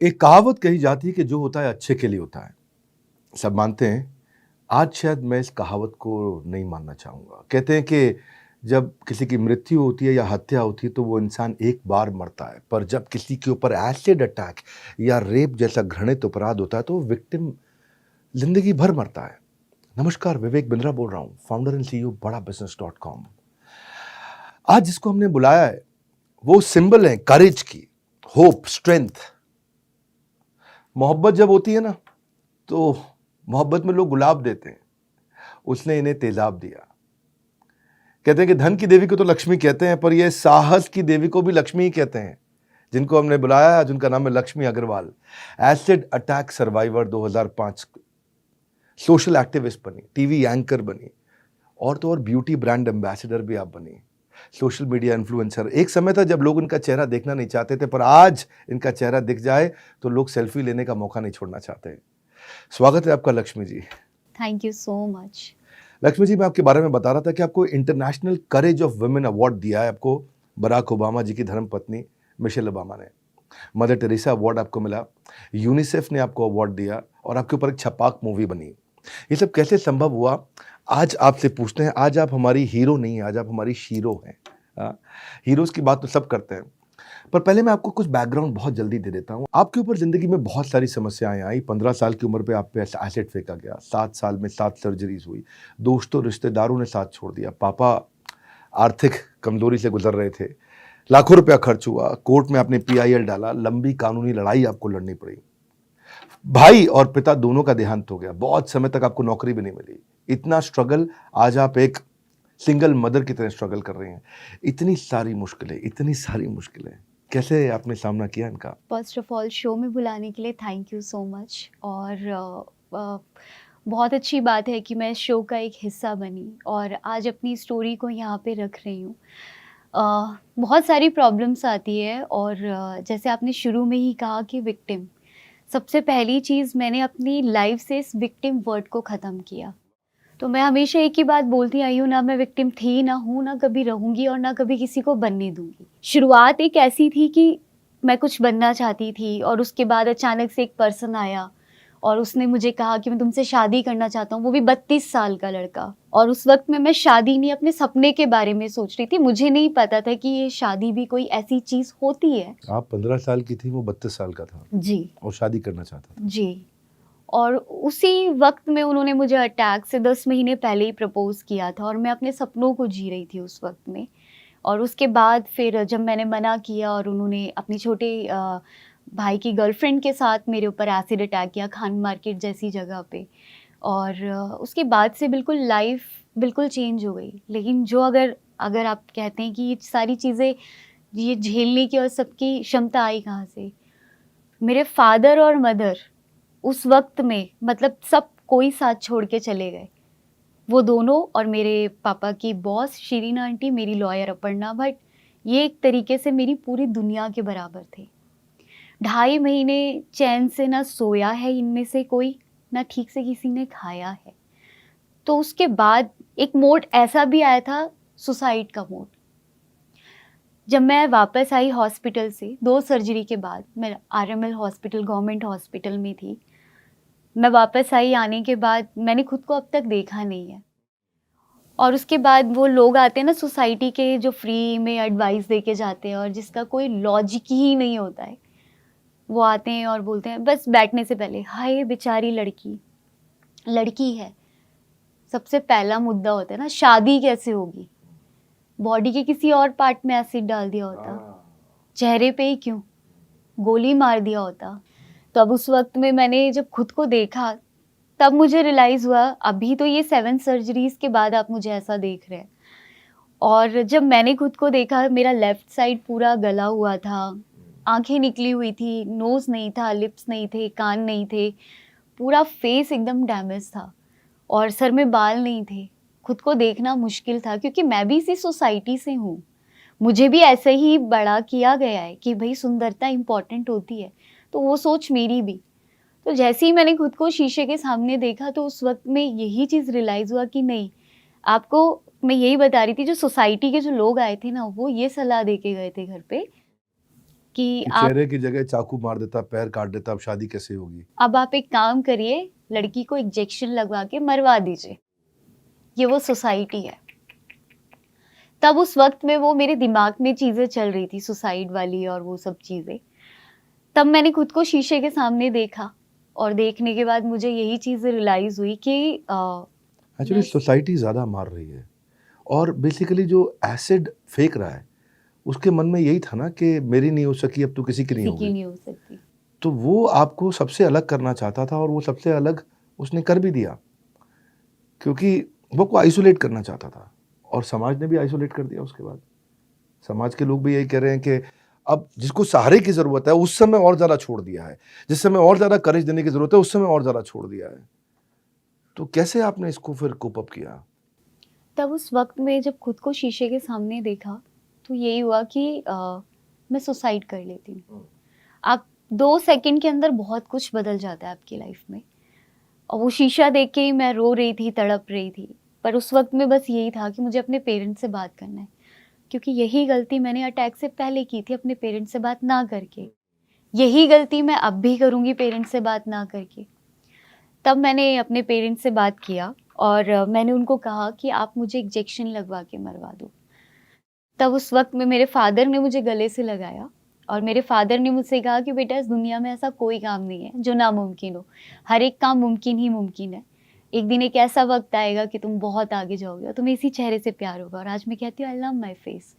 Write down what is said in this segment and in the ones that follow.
एक कहावत कही जाती है कि जो होता है अच्छे के लिए होता है। सब मानते हैं। आज शायद मैं इस कहावत को नहीं मानना चाहूँगा। कहते हैं कि जब किसी की मृत्यु होती है या हत्या होती है तो वो इंसान एक बार मरता है, पर जब किसी के ऊपर एसिड अटैक या रेप जैसा घृणित अपराध होता है तो वो विक्टिम ज़िंदगी भर मरता है। नमस्कार, विवेक बिंद्रा बोल रहा हूँ, फाउंडर एंड सीईओ बड़ा बिज़नेस.com। आज जिसको हमने बुलाया है, वो सिंबल है करेज की, होप, स्ट्रेंथ। मोहब्बत जब होती है ना, तो मोहब्बत में लोग गुलाब देते हैं, उसने इन्हें तेजाब दिया। कहते हैं कि धन की देवी को तो लक्ष्मी कहते हैं, पर ये साहस की देवी को भी लक्ष्मी ही कहते हैं। जिनको हमने बुलाया आज उनका नाम है Lakshmi Agarwal. Acid attack survivor 2005, social activist बनी, टीवी एंकर बनी, और तो और ब्यूटी ब्रांड एम्बेसडर भी आप बनी, सोशल मीडिया इन्फ्लुएंसर। एक समय था जब लोग इनका चेहरा देखना नहीं चाहते थे, पर आज इनका चेहरा दिख जाए तो लोग सेल्फी लेने का मौका नहीं छोड़ना चाहते। स्वागत है आपका Lakshmi ji. Thank you so much. Lakshmi ji, मैं आपके बारे में बता रहा था कि आपको international courage of women award दिया है आपको बराक ओबामा जी की धर्मपत्नी मिशेल ओबामा ने। मदर टेरेसा अवार्ड आपको मिला, यूनिसेफ ने आपको अवार्ड दिया, और आपके ऊपर एक छपाक मूवी बनी। ये सब कैसे संभव हुआ, आज आपसे पूछते हैं। आज आप हमारी हीरो नहीं है, आज आप हमारी शीरो हैं। हीरोज की बात तो सब करते हैं, पर पहले मैं आपको कुछ बैकग्राउंड बहुत जल्दी दे देता हूँ। आपके ऊपर जिंदगी में बहुत सारी समस्याएं आई। 15 साल की उम्र पे आप पे एसिड फेंका गया, 7 साल में 7 सर्जरीज हुई, दोस्तों रिश्तेदारों ने साथ छोड़ दिया, पापा आर्थिक कमजोरी से गुजर रहे थे, लाखों रुपया खर्च हुआ, कोर्ट में आपने PIL डाला, लंबी कानूनी लड़ाई आपको लड़नी पड़ी, भाई और पिता दोनों का देहांत हो गया, बहुत समय तक आपको नौकरी भी नहीं मिली। इतना स्ट्रगल, आज आप एक सिंगल मदर की तरह स्ट्रगल कर रहे हैं। इतनी सारी मुश्किलें, कैसे आपने सामना किया इनका? फर्स्ट ऑफ ऑल शो में बुलाने के लिए थैंक यू सो मच। और बहुत अच्छी बात है कि मैं इस शो का एक हिस्सा बनी और आज अपनी स्टोरी को यहाँ पे रख रही हूँ। बहुत सारी प्रॉब्लम्स आती है और जैसे आपने शुरू में ही कहा कि विक्टिम, सबसे पहली चीज़ मैंने अपनी लाइफ से इस विक्टिम वर्ड को ख़त्म किया। तो मैं हमेशा एक ही बात बोलती आई हूँ, ना मैं विक्टिम थी, ना हूँ, ना कभी रहूँगी और ना कभी किसी को बनने दूँगी। शुरुआत एक ऐसी थी कि मैं कुछ बनना चाहती थी और उसके बाद अचानक से एक पर्सन आया और उसने मुझे कहा कि मैं तुमसे शादी करना चाहता हूँ, वो भी 32 साल का लड़का। और उस वक़्त में मैं शादी नहीं, अपने सपने के बारे में सोच रही थी। मुझे नहीं पता था कि ये शादी भी कोई ऐसी चीज़ होती है। आप 15 साल की थी, वो 32 साल का था जी। और शादी करना चाहता था। जी। और उसी वक़्त में उन्होंने मुझे अटैक से 10 महीने पहले ही प्रपोज़ किया था और मैं अपने सपनों को जी रही थी उस वक़्त में। और उसके बाद फिर जब मैंने मना किया और उन्होंने अपने छोटे भाई की गर्लफ्रेंड के साथ मेरे ऊपर एसिड अटैक किया खान मार्केट जैसी जगह पे। और उसके बाद से बिल्कुल लाइफ़ बिल्कुल चेंज हो गई। लेकिन जो अगर अगर आप कहते हैं कि ये सारी चीज़ें ये झेलने की और सबकी क्षमता आई कहाँ से? मेरे फ़ादर और मदर उस वक़्त में मतलब सब कोई साथ छोड़ के चले गए। वो दोनों और मेरे पापा की बॉस शिरीन आंटी, मेरी लॉयर अपर्णा भट्ट, ये एक तरीके से मेरी पूरी दुनिया के बराबर थे। 2.5 महीने चैन से ना सोया है इनमें से कोई, ना ठीक से किसी ने खाया है। तो उसके बाद एक मोड़ ऐसा भी आया था, सुसाइड का मोड़। जब मैं वापस आई हॉस्पिटल से 2 सर्जरी के बाद, मैं RML हॉस्पिटल गवर्नमेंट हॉस्पिटल में थी। मैं वापस आई, आने के बाद मैंने खुद को अब तक देखा नहीं है। और उसके बाद वो लोग आते हैं ना सोसाइटी के, जो फ्री में एडवाइस दे के जाते हैं और जिसका कोई लॉजिक ही नहीं होता है। वो आते हैं और बोलते हैं बस बैठने से पहले, हाय बेचारी लड़की, लड़की है। सबसे पहला मुद्दा होता है ना, शादी कैसे होगी? बॉडी के किसी और पार्ट में एसिड डाल दिया होता, चेहरे पे ही क्यों? गोली मार दिया होता। तो अब उस वक़्त में मैंने जब खुद को देखा, तब मुझे रियलाइज़ हुआ, अभी तो ये 7 सर्जरीज़ के बाद आप मुझे ऐसा देख रहे हैं। और जब मैंने खुद को देखा, मेरा लेफ़्ट साइड पूरा गला हुआ था, आँखें निकली हुई थी, नोज़ नहीं था, लिप्स नहीं थे, कान नहीं थे, पूरा फेस एकदम डैमेज था और सर में बाल नहीं थे। खुद को देखना मुश्किल था क्योंकि मैं भी इसी सोसाइटी से हूँ। मुझे भी ऐसे ही बड़ा किया गया है कि भई सुंदरता इम्पोर्टेंट होती है, तो वो सोच मेरी भी। तो जैसे ही मैंने खुद को शीशे के सामने देखा तो उस वक़्त में यही चीज़ रियलाइज़ हुआ कि नहीं, आपको मैं यही बता रही थी, जो सोसाइटी के जो लोग आए थे ना, वो ये सलाह दे के गए थे घर पे कि कि आप चेहरे की जगह चाकू मार देता, पैर काट देता, अब शादी कैसे होगी? अब आप एक काम करिए, लड़की को इंजेक्शन लगवा के मरवा दीजिए। ये वो सोसाइटी है। तब उस वक्त में वो मेरे दिमाग में चीजें चल रही थी, सुसाइड वाली और वो सब चीजें। तब मैंने खुद को शीशे के सामने देखा और देखने के बाद मुझे यही चीजें रियलाइज हुई कि एक्चुअली मैं सोसाइटी ज़्यादा मार रही है और बेसिकली जो एसिड फेंक रहा है, उसके मन में यही था ना कि मेरी नहीं हो सकी, अब तो किसी की नहीं किसी की होगी। नहीं हो सकती। तो वो आपको सबसे अलग करना चाहता था और वो सबसे अलग उसने कर भी दिया, क्योंकि वो को आइसोलेट करना चाहता था और समाज ने भी आइसोलेट कर दिया उसके बाद। समाज के लोग भी यही कह रहे हैं कि अब जिसको सहारे की ज़रूरत है उस समय और ज़्यादा छोड़ दिया है, जिस समय और ज़्यादा करेज देने की ज़रूरत है उस समय और ज़्यादा छोड़ दिया है। तो कैसे आपने इसको फिर कोप अप किया? तब उस वक्त में जब खुद को शीशे के सामने देखा तो यही हुआ कि मैं सुसाइड कर लेती हूँ। आप 2 सेकंड के अंदर बहुत कुछ बदल जाता है आपकी लाइफ में। और वो शीशा देख के ही मैं रो रही थी, तड़प रही थी। पर उस वक्त में बस यही था कि मुझे अपने पेरेंट्स से बात करना है, क्योंकि यही गलती मैंने अटैक से पहले की थी अपने पेरेंट्स से बात ना करके। यही गलती मैं अब भी करूँगी पेरेंट्स से बात ना करके। तब मैंने अपने पेरेंट्स से बात किया और मैंने उनको कहा कि आप मुझे इंजेक्शन लगवा के मरवा दो। तब उस वक्त में मेरे फादर ने मुझे गले से लगाया और मेरे फादर ने मुझसे कहा कि बेटा इस दुनिया में ऐसा कोई काम नहीं है जो नामुमकिन हो। हर एक काम मुमकिन ही मुमकिन है। एक दिन एक ऐसा वक्त आएगा कि तुम बहुत आगे जाओगे और तुम्हें इसी चेहरे से प्यार होगा। और आज मैं कहती हूँ आई लव माई फेस।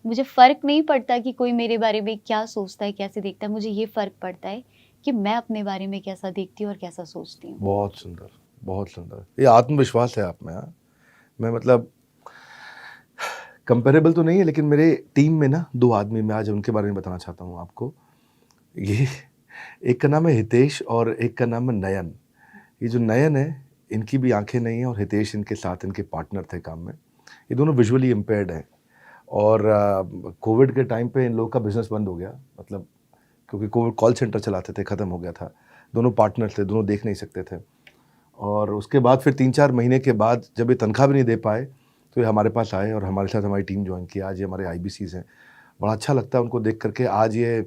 मुझे फ़र्क नहीं पड़ता कि कोई मेरे बारे में क्या सोचता है, कैसे देखता है। मुझे ये फ़र्क पड़ता है कि मैं अपने बारे में कैसा देखती हूँ और कैसा सोचती हूँ। बहुत सुंदर, बहुत सुंदर। ये आत्मविश्वास है आप में। हाँ, मैं मतलब कंपेरेबल तो नहीं है, लेकिन मेरे टीम में ना 2 आदमी, मैं आज उनके बारे में बताना चाहता हूँ आपको। ये एक का नाम है हितेश और एक का नाम है नयन। ये जो नयन है, इनकी भी आंखें नहीं हैं और हितेश इनके साथ इनके पार्टनर थे काम में। ये दोनों विजुअली इम्पेयर्ड हैं और कोविड के टाइम पे इन लोगों का बिजनेस बंद हो गया, मतलब क्योंकि कोविड कॉल सेंटर चलाते थे, ख़त्म हो गया था। दोनों पार्टनर थे, दोनों देख नहीं सकते थे। और उसके बाद फिर 3-4 महीने के बाद जब ये तनख्वाह भी नहीं दे पाए तो ये हमारे पास आए और हमारे साथ हमारी टीम ज्वाइन की। आज ये हमारे IBCs हैं। बड़ा अच्छा लगता है उनको देख करके। आज ये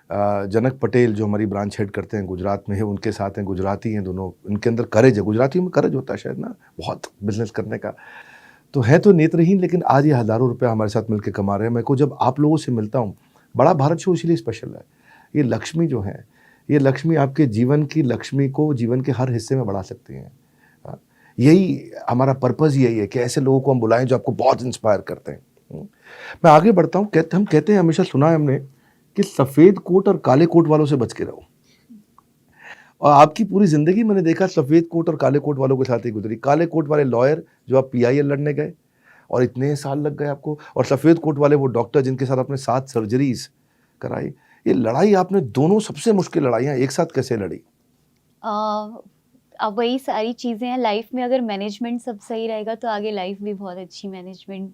जनक पटेल जो हमारी ब्रांच हेड करते हैं गुजरात में है, उनके साथ हैं, गुजराती हैं दोनों। इनके अंदर करेज है, गुजरातियों में करेज होता है शायद ना, बहुत बिजनेस करने का। तो है तो नेत्रहीन, लेकिन आज ये हज़ारों रुपये हमारे साथ मिलकर कमा रहे हैं। मेरे को जब आप लोगों से मिलता हूँ, बड़ा भारत शो इसीलिए स्पेशल है। ये लक्ष्मी जो है, ये लक्ष्मी आपके जीवन की लक्ष्मी को जीवन के हर हिस्से में बढ़ा सकती हैं। यही हमारा पर्पज़ यही है कि ऐसे लोगों को हम बुलाएं जो आपको बहुत इंस्पायर करते हैं। मैं आगे बढ़ता हूँ। हम कहते हैं, हमेशा सुना है हमने कि सफ़ेद कोट और काले कोट वालों से बच के रहो। और आपकी पूरी ज़िंदगी मैंने देखा सफ़ेद कोट और काले कोट वालों के साथ ही गुजरी। काले कोट वाले लॉयर जो आप PIL लड़ने गए और इतने साल लग गए आपको, और सफ़ेद कोट वाले वो डॉक्टर जिनके साथ आपने 7 सर्जरीज कराई। ये लड़ाई आपने दोनों सबसे मुश्किल लड़ाइयाँ एक साथ कैसे लड़ी? अब वही सारी चीज़ें हैं लाइफ में। अगर मैनेजमेंट सब सही रहेगा तो आगे लाइफ भी बहुत अच्छी मैनेजमेंट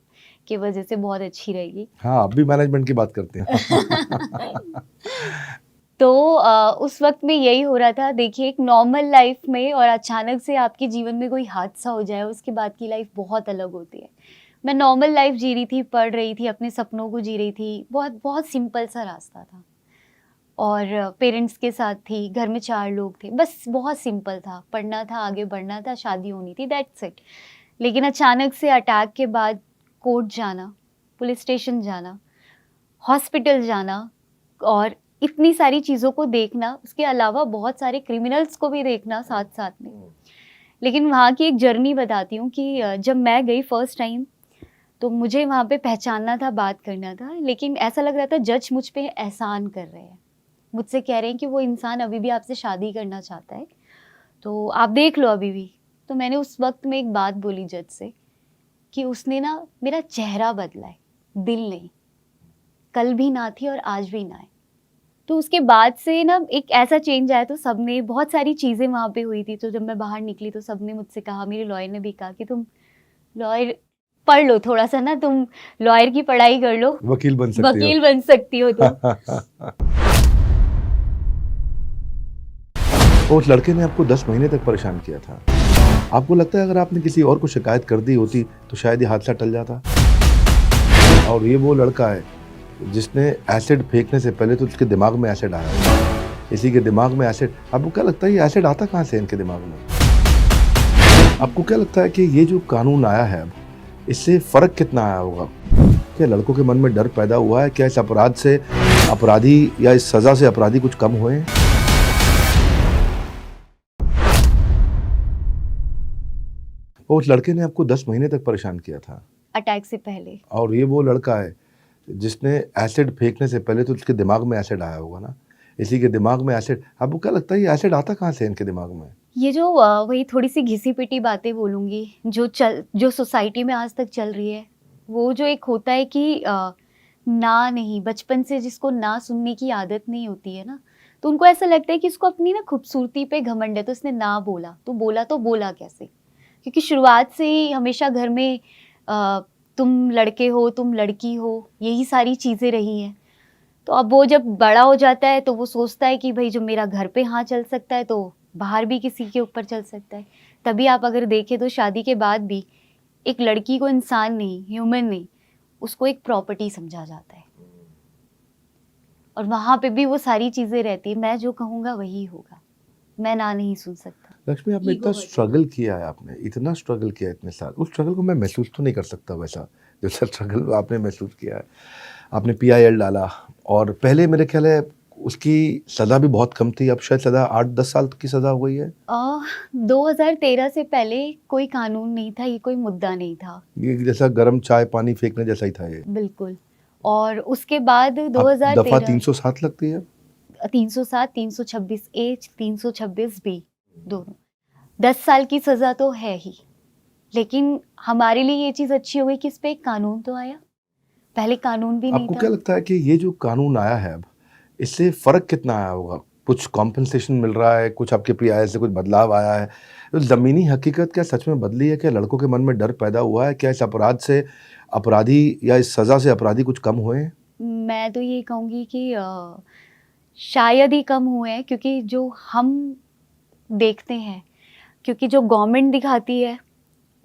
की वजह से बहुत अच्छी रहेगी। हाँ, आप भी मैनेजमेंट की बात करते हैं। तो उस वक्त में यही हो रहा था। देखिए, एक नॉर्मल लाइफ में और अचानक से आपके जीवन में कोई हादसा हो जाए, उसके बाद की लाइफ बहुत अलग होती है। मैं नॉर्मल लाइफ जी रही थी, पढ़ रही थी, अपने सपनों को जी रही थी। बहुत बहुत सिंपल सा रास्ता था और पेरेंट्स के साथ थी, घर में 4 लोग थे, बस बहुत सिंपल था। पढ़ना था, आगे बढ़ना था, शादी होनी थी, दैट्स इट। लेकिन अचानक से अटैक के बाद कोर्ट जाना, पुलिस स्टेशन जाना, हॉस्पिटल जाना और इतनी सारी चीज़ों को देखना, उसके अलावा बहुत सारे क्रिमिनल्स को भी देखना साथ साथ में। लेकिन वहाँ की एक जर्नी बताती हूँ कि जब मैं गई फर्स्ट टाइम तो मुझे वहाँ पे पहचानना था, बात करना था, लेकिन ऐसा लग रहा था जज मुझ पे एहसान कर रहे हैं। मुझसे कह रहे हैं कि वो इंसान अभी भी आपसे शादी करना चाहता है, तो आप देख लो अभी भी। तो मैंने उस वक्त में एक बात बोली जज से कि उसने ना मेरा चेहरा बदला है, दिल नहीं। कल भी ना थी और आज भी ना है। तो उसके बाद से ना एक ऐसा चेंज आया। तो सबने, बहुत सारी चीज़ें वहाँ पे हुई थी। तो जब मैं बाहर निकली तो सबने मुझसे कहा, मेरे लॉयर ने भी कहा कि तुम लॉयर पढ़ लो थोड़ा सा ना, तुम लॉयर की पढ़ाई कर लो, वकील बन सकती हो। वकील बन सकती हो तुम। उस लड़के ने आपको 10 महीने तक परेशान किया था। आपको लगता है अगर आपने किसी और को शिकायत कर दी होती तो शायद ये हादसा टल जाता? और ये वो लड़का है जिसने एसिड फेंकने से पहले तो उसके दिमाग में एसिड आया, इसी के दिमाग में एसिड। आपको क्या लगता है ये एसिड आता कहाँ से इनके दिमाग में? आपको क्या लगता है कि ये जो कानून आया है अब, इससे फर्क कितना आया होगा? क्या लड़कों के मन में डर पैदा हुआ है? क्या इस अपराध से अपराधी या इस सजा से अपराधी कुछ कम हुए हैं? और उस लड़के ने आपको 10 महीने तक परेशान किया था, अटैक से पहले। और ये वो लड़का है जिसने एसिड फेंकने से पहले तो उसके दिमाग में एसिड आया होगा ना, इसी के दिमाग में एसिड। आपको क्या लगता है ये एसिड आता कहाँ से इनके दिमाग में? ये जो वही थोड़ी सी घिसी पिटी बातें बोलूँगी जो सोसाइटी में आज तक चल रही है, वो जो एक होता है कि ना नहीं, बचपन से जिसको ना सुनने की आदत नहीं होती है ना, तो उनको ऐसा लगता है कि इसको अपनी ना खूबसूरती पे घमंड है, तो इसने ना बोला तो बोला कैसे? क्योंकि शुरुआत से ही हमेशा घर में तुम लड़के हो, तुम लड़की हो, यही सारी चीज़ें रही हैं। तो अब वो जब बड़ा हो जाता है तो वो सोचता है कि भाई जो मेरा घर पे हाँ चल सकता है तो बाहर भी किसी के ऊपर चल सकता है। तभी आप अगर देखें तो शादी के बाद भी एक लड़की को इंसान नहीं, ह्यूमन नहीं, उसको एक प्रॉपर्टी समझा जाता है, और वहाँ पे भी वो सारी चीज़ें रहती है। मैं जो कहूँगा वही होगा, मैं ना नहीं सुन सकता। लक्ष्मी, आपने इतना स्ट्रगल किया है, आपने इतना स्ट्रगल किया है इतने साल, उस स्ट्रगल को मैं महसूस तो नहीं कर सकता वैसा जैसा स्ट्रगल आपने महसूस किया है। आपने PIL डाला, और पहले मेरे ख्याल है उसकी सज़ा भी बहुत कम थी, अब शायद सज़ा 8-10 साल की सज़ा हो गई है। 2013 से पहले कोई कानून नहीं था, ये कोई मुद्दा नहीं था। ये जैसा गर्म चाय पानी फेंकने जैसा ही था ये। बिल्कुल। और उसके बाद अब 2013 दफ़ा 307 लगती है। 307, 326 ए, 326 बी, दोनों 10 साल की सजा तो है ही, लेकिन हमारे लिए ये चीज़ अच्छी हो गई कि इस पे एक कानून तो आया। पहले कानून भी नहीं आपको था। क्या लगता है कि ये जो कानून आया है अब, इससे फर्क कितना आया होगा? कुछ कॉम्पेंसेशन मिल रहा है, कुछ आपके PIL से कुछ बदलाव आया है? तो ज़मीनी हकीकत क्या सच में बदली है? क्या लड़कों के मन में डर पैदा हुआ है? क्या इस अपराध से अपराधी या इस सज़ा से अपराधी कुछ कम हुए हैं? मैं तो ये कहूँगी कि शायद ही कम हुए हैं, क्योंकि जो हम देखते हैं, क्योंकि जो गवर्नमेंट दिखाती है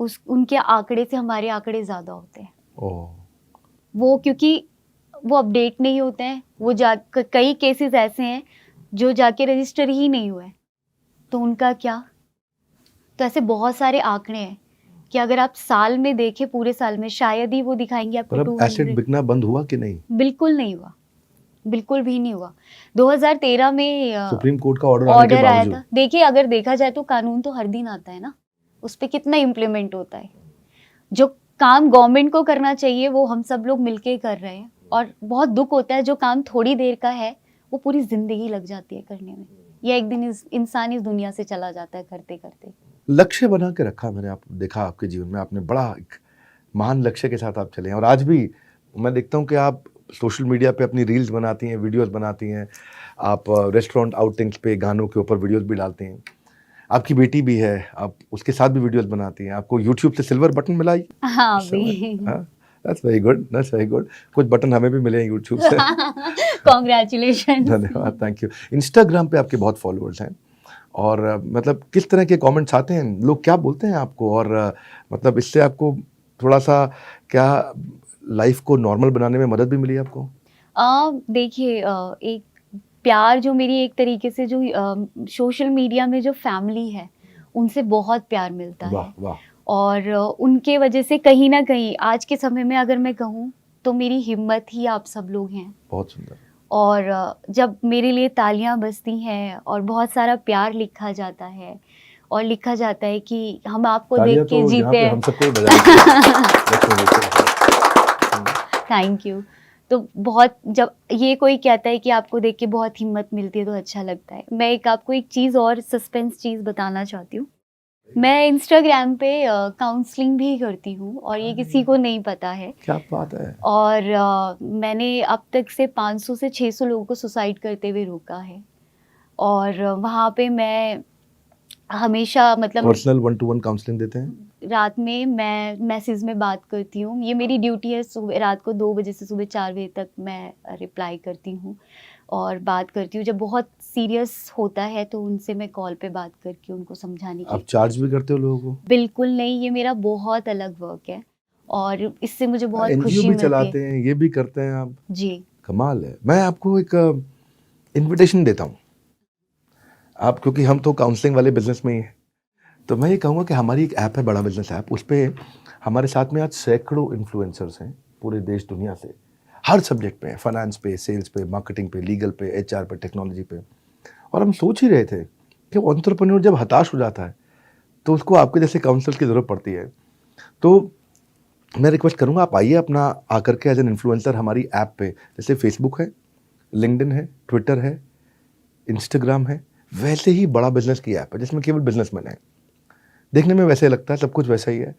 उनके आंकड़े से हमारे आंकड़े ज़्यादा होते हैं। ओह! वो क्योंकि वो अपडेट नहीं होते हैं, वो कई केसेस ऐसे हैं जो जाके रजिस्टर ही नहीं हुए, तो उनका क्या? तो ऐसे बहुत सारे आंकड़े हैं कि अगर आप साल में देखें, पूरे साल में शायद ही वो दिखाएंगे आपको पर अब 200। एसिड बिकना बंद हुआ कि नहीं? बिल्कुल नहीं हुआ, बिल्कुल भी नहीं हुआ। 2013 में सुप्रीम कोर्ट का ऑर्डर आने के ऑर्डर आया बावजूद? था। देखिए, अगर देखा जाए तो कानून तो हर दिन आता है ना, उस पे कितना इम्प्लीमेंट होता है। जो काम गवर्नमेंट को करना चाहिए वो हम सब लोग मिलके कर रहे हैं, और बहुत दुख होता है जो काम थोड़ी देर का है वो पूरी जिंदगी लग जाती है करने में, या एक दिन इंसान इस दुनिया से चला जाता है करते करते। लक्ष्य बना के रखा मैंने, आप देखा आपके जीवन में आपने बड़ा एक महान लक्ष्य के साथ आप चले हैं, और आज भी मैं देखता हूँ कि आप सोशल मीडिया पे अपनी रील्स बनाती हैं, वीडियोस बनाती हैं, आप रेस्टोरेंट आउटिंग्स पे गानों के ऊपर वीडियोस भी डालती हैं। आपकी बेटी भी है, आप उसके साथ भी वीडियोस बनाती हैं। आपको यूट्यूब से सिल्वर बटन मिला ही? हाँ भी। That's very good, that's very good. कुछ बटन हमें भी मिले हैं यूट्यूब से। कॉन्ग्रेचुलेशन। धन्यवाद, थैंक यू। इंस्टाग्राम पे आपके बहुत फॉलोअर्स हैं, और मतलब किस तरह के कमेंट्स आते हैं, लोग क्या बोलते हैं आपको, और मतलब इससे आपको थोड़ा सा क्या लाइफ को नॉर्मल बनाने में मदद भी मिली आपको? देखिए, एक प्यार जो मेरी एक तरीके से जो सोशल मीडिया में जो फैमिली है उनसे बहुत प्यार मिलता वाह है, वाह। और उनके वजह से कहीं ना कहीं आज के समय में अगर मैं कहूँ तो मेरी हिम्मत ही आप सब लोग हैं। बहुत सुंदर। और जब मेरे लिए तालियां बजती हैं और बहुत सारा प्यार लिखा जाता है, और लिखा जाता है कि हम आपको देख तालियां के तो जीते यहाँ पे हैं। हम सबको ही बजानी चाहिए। Thank you. तो बहुत, जब ये कोई कहता है कि आपको देख के बहुत हिम्मत मिलती है तो अच्छा लगता है। मैं आपको एक चीज़ और सस्पेंस चीज़ बताना चाहती हूँ। मैं इंस्टाग्राम पे काउंसलिंग भी करती हूँ, और ये किसी को नहीं पता है। क्या बात है। और मैंने अब तक से 500 से 600 लोगों को सुसाइड करते हुए रोका है, और वहाँ पे मैं हमेशा मतलब पर्सनल 1-to-1 काउंसलिंग देते हैं? रात में मैं मैसेज में बात करती हूँ। ये मेरी ड्यूटी है, सुबह रात को 2 बजे से सुबह 4 बजे तक मैं रिप्लाई करती हूँ और बात करती हूँ। जब बहुत सीरियस होता है तो उनसे मैं कॉल पे बात करके उनको समझाने की। आप चार्ज भी करते हो लोगों को? बिल्कुल नहीं, ये मेरा बहुत अलग वर्क है। और इससे मुझे बहुत एनजीओ खुशी भी मिलती चलाते है। हैं, ये भी करते हैं आप, जी। कमाल है। मैं आपको एक इनविटेशन देता हूँ, आप क्योंकि हम तो काउंसलिंग वाले बिजनेस में ही हैं, तो मैं ये कहूँगा कि हमारी एक ऐप है, बड़ा बिजनेस ऐप, उस पे हमारे साथ में आज सैकड़ों इन्फ्लुएंसर्स हैं पूरे देश दुनिया से, हर सब्जेक्ट पे, फाइनेंस पे, सेल्स पे, मार्केटिंग पे, लीगल पे, एचआर पे, टेक्नोलॉजी पे। और हम सोच ही रहे थे कि एंटरप्रेन्योर जब हताश हो जाता है तो उसको आपके जैसे काउंसलर की ज़रूरत पड़ती है। तो मैं रिक्वेस्ट करूँगा, आप आइए अपना आकर के एज एन इन्फ्लुएंसर हमारी ऐप पे, जैसे फेसबुक है, लिंक्डइन है, ट्विटर है, इंस्टाग्राम है, वैसे ही बड़ा बिजनेस की ऐप है जिसमें केवल बिजनेसमैन है। देखने में वैसे लगता है, सब कुछ वैसा ही है।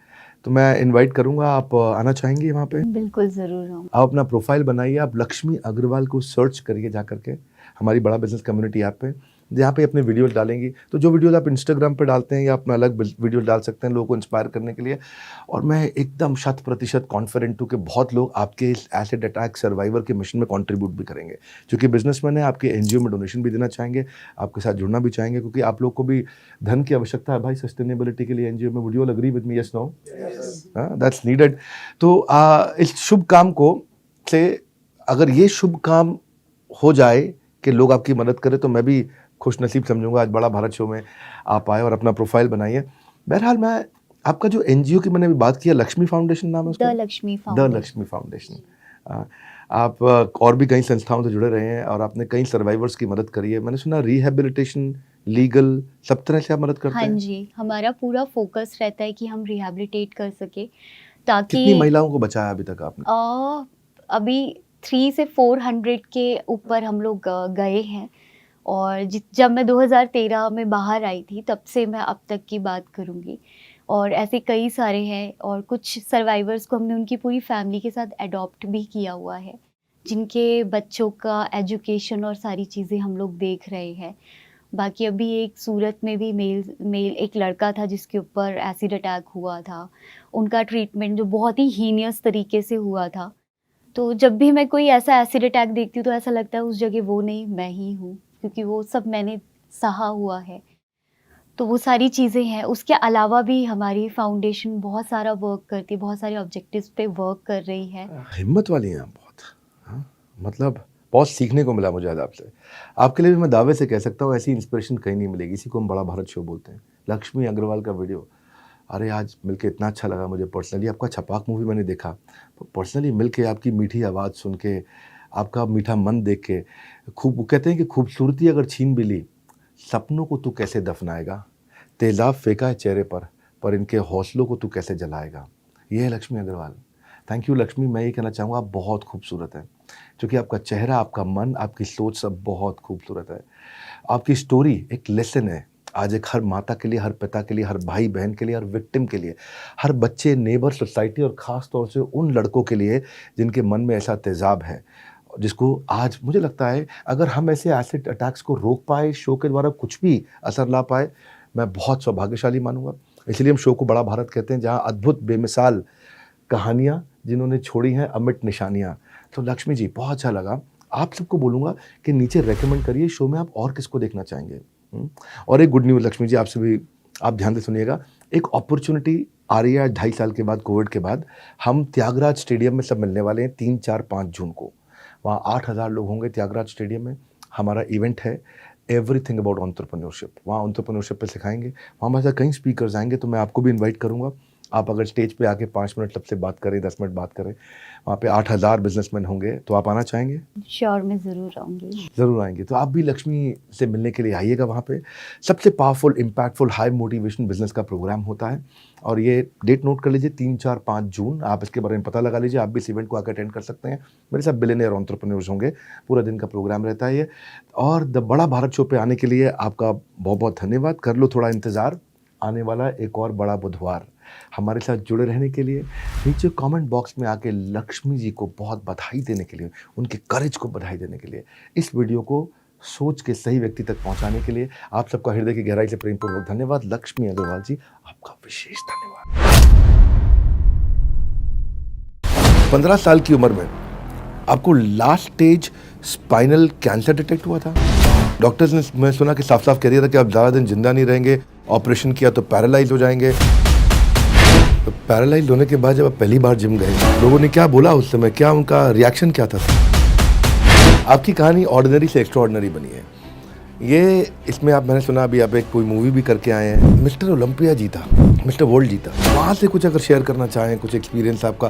तो मैं इनवाइट करूँगा, आप आना चाहेंगे वहाँ पे? बिल्कुल ज़रूर आऊँ। आप अपना प्रोफाइल बनाइए, आप लक्ष्मी अग्रवाल को सर्च करिए जा करके हमारी बड़ा बिजनेस कम्युनिटी ऐप पे, जहाँ पे अपने वीडियोस डालेंगी। तो जो वीडियोस आप इंस्टाग्राम पे डालते हैं या अपना अलग वीडियो डाल सकते हैं लोगों को इंस्पायर करने के लिए। और मैं एकदम 100% कॉन्फिडेंट हूँ कि बहुत लोग आपके इस एसिड अटैक सर्वाइवर के मिशन में कंट्रीब्यूट भी करेंगे, क्योंकि बिजनेसमैन है, आपके एनजीओ में डोनेशन भी देना चाहेंगे, आपके साथ जुड़ना भी चाहेंगे, क्योंकि आप लोग को भी धन की आवश्यकता है भाई सस्टेनेबिलिटी के लिए एनजीओ में। Would you all agree with me? Yes, no? That's needed. तो इस शुभ काम को से अगर ये शुभ काम हो जाए कि लोग आपकी मदद करें, तो मैं भी खुश नसीब समझूंगा आज बड़ा भारत शो में आप आए और अपना प्रोफाइल बनाइए। बहरहाल, मैं आपका जो एनजीओ की मैंने अभी बात किया, लक्ष्मी फाउंडेशन नाम है उसका? The Lakshmi the foundation. Lakshmi foundation. आप और भी कई संस्थाओं से जुड़े रहे हैं और आपने कई सर्वाइवर्स की मदद करी है। मैंने सुना रिहैबिलिटेशन, लीगल, सब तरह से आप मदद करते हाँ हैं। जी, हमारा पूरा फोकस रहता है कि हम रिहैबिलिटेट कर सके, ताकि कितनी महिलाओं को बचाया अभी तक आपने? अभी 3 से 400 के ऊपर हम लोग गए हैं। और जब मैं 2013 में बाहर आई थी, तब से मैं अब तक की बात करूँगी। और ऐसे कई सारे हैं, और कुछ सर्वाइवर्स को हमने उनकी पूरी फैमिली के साथ अडॉप्ट भी किया हुआ है, जिनके बच्चों का एजुकेशन और सारी चीज़ें हम लोग देख रहे हैं। बाकी अभी एक सूरत में भी मेल एक लड़का था जिसके ऊपर एसिड अटैक हुआ था। उनका ट्रीटमेंट जो बहुत ही हीनियस तरीके से हुआ था। तो जब भी मैं कोई ऐसा एसिड अटैक देखती हूँ तो ऐसा लगता है उस जगह वो नहीं, मैं ही हूँ, क्योंकि वो सब मैंने सहा हुआ है। तो वो सारी चीज़ें हैं। उसके अलावा भी हमारी फाउंडेशन बहुत सारा वर्क करती है, बहुत सारे ऑब्जेक्टिव्स पे वर्क कर रही है। हिम्मत वाली हैं आप बहुत। हाँ, मतलब बहुत सीखने को मिला मुझे आज आपसे। आपके लिए भी मैं दावे से कह सकता हूँ, ऐसी इंस्पिरेशन कहीं नहीं मिलेगी। इसी को हम बड़ा भारत शो बोलते हैं। लक्ष्मी अग्रवाल का वीडियो, अरे आज मिलके इतना अच्छा लगा मुझे पर्सनली। आपका छपाक मूवी मैंने देखा, तो पर्सनली मिलके आपकी मीठी आवाज़ सुन के, आपका मीठा मन देख के, खूब कहते हैं कि खूबसूरती अगर छीन भी ली, सपनों को तू कैसे दफनाएगा, तेजाब फेंका है चेहरे पर इनके हौसलों को तू कैसे जलाएगा। ये है लक्ष्मी अग्रवाल। Thank you Lakshmi. मैं ये कहना चाहूँगा, आप बहुत खूबसूरत हैं, क्योंकि आपका चेहरा, आपका मन, आपकी सोच सब बहुत खूबसूरत है। आपकी स्टोरी एक लेसन है आज, एक हर माता के लिए, हर पिता के लिए, हर भाई बहन के लिए, हर विक्टिम के लिए, हर बच्चे, नेबर, सोसाइटी और ख़ास तौर से उन लड़कों के लिए जिनके मन में ऐसा तेज़ाब है, जिसको आज मुझे लगता है अगर हम ऐसे एसिड अटैक्स को रोक पाए, शो के द्वारा कुछ भी असर ला पाए, मैं बहुत सौभाग्यशाली मानूंगा। इसलिए हम शो को बड़ा भारत कहते हैं, जहाँ अद्भुत बेमिसाल कहानियाँ जिन्होंने छोड़ी हैं, अमिट निशानियाँ। तो लक्ष्मी जी, बहुत अच्छा लगा। आप सबको बोलूँगा कि नीचे रेकमेंड करिए शो में आप और किसको देखना चाहेंगे। और एक गुड न्यूज़ लक्ष्मी जी, आपसे भी आप ध्यान से सुनिएगा। एक अपॉर्चुनिटी आ रही है 2.5 साल के बाद, कोविड के बाद। हम त्यागराज स्टेडियम में सब मिलने वाले हैं 3, 4, 5 जून को। वहाँ 8,000 लोग होंगे त्यागराज स्टेडियम में। हमारा इवेंट है एवरीथिंग अबाउट एंटरप्रेन्योरशिप। वहाँ एंटरप्रेन्योरशिप पे सिखाएंगे। वहाँ हमारे साथ कई स्पीकर्स आएंगे, तो मैं आपको भी इनवाइट करूँगा। आप अगर स्टेज पे आके 5 मिनट सबसे बात करें, 10 मिनट बात करें, वहाँ पे 8,000 बिजनेसमैन होंगे। तो आप आना चाहेंगे? श्योर, मैं ज़रूर आऊँगी। ज़रूर आएंगे। तो आप भी लक्ष्मी से मिलने के लिए आइएगा वहाँ पे। सबसे powerful, impactful, high motivation business का प्रोग्राम होता है। और ये डेट नोट कर लीजिए, 3, 4, 5 जून। आप इसके बारे में पता लगा लीजिए, आप भी इस इवेंट को आकर अटेंड कर सकते हैं। मेरे साथ बिलियनियर एंटरप्रेन्योर्स होंगे। पूरा दिन का प्रोग्राम रहता है ये। और द बड़ा भारत शो पे आने के लिए आपका बहुत बहुत धन्यवाद। कर लो थोड़ा इंतज़ार, आने वाला एक और बड़ा बुधवार। हमारे साथ जुड़े रहने के लिए नीचे कमेंट बॉक्स में आके लक्ष्मी जी को बहुत बधाई देने के लिए, उनके करेज को बधाई देने के लिए, इस वीडियो को सोच के सही व्यक्ति तक पहुंचाने के लिए आप सबका हृदय की गहराई से प्रेमपूर्वक धन्यवाद। लक्ष्मी अग्रवाल जी, आपका विशेष धन्यवाद। 15 साल की उम्र में आपको last stage spinal cancer detect हुआ था। डॉक्टर्स ने, मैं सुना कि साफ साफ कह दिया था कि आप ज़्यादा दिन जिंदा नहीं रहेंगे, ऑपरेशन किया तो पैरालाइज हो जाएंगे। तो पैरालाइज होने के बाद जब आप पहली बार जिम गए, लोगों ने क्या बोला उस समय, क्या उनका रिएक्शन क्या था? आपकी कहानी ऑर्डिनरी से एक्स्ट्राऑर्डिनरी बनी है। ये इसमें आप, मैंने सुना अभी आप एक कोई मूवी भी करके आए हैं, मिस्टर ओलंपिया जीता, मिस्टर वर्ल्ड जीता। वहाँ से कुछ अगर शेयर करना चाहें, कुछ एक्सपीरियंस आपका।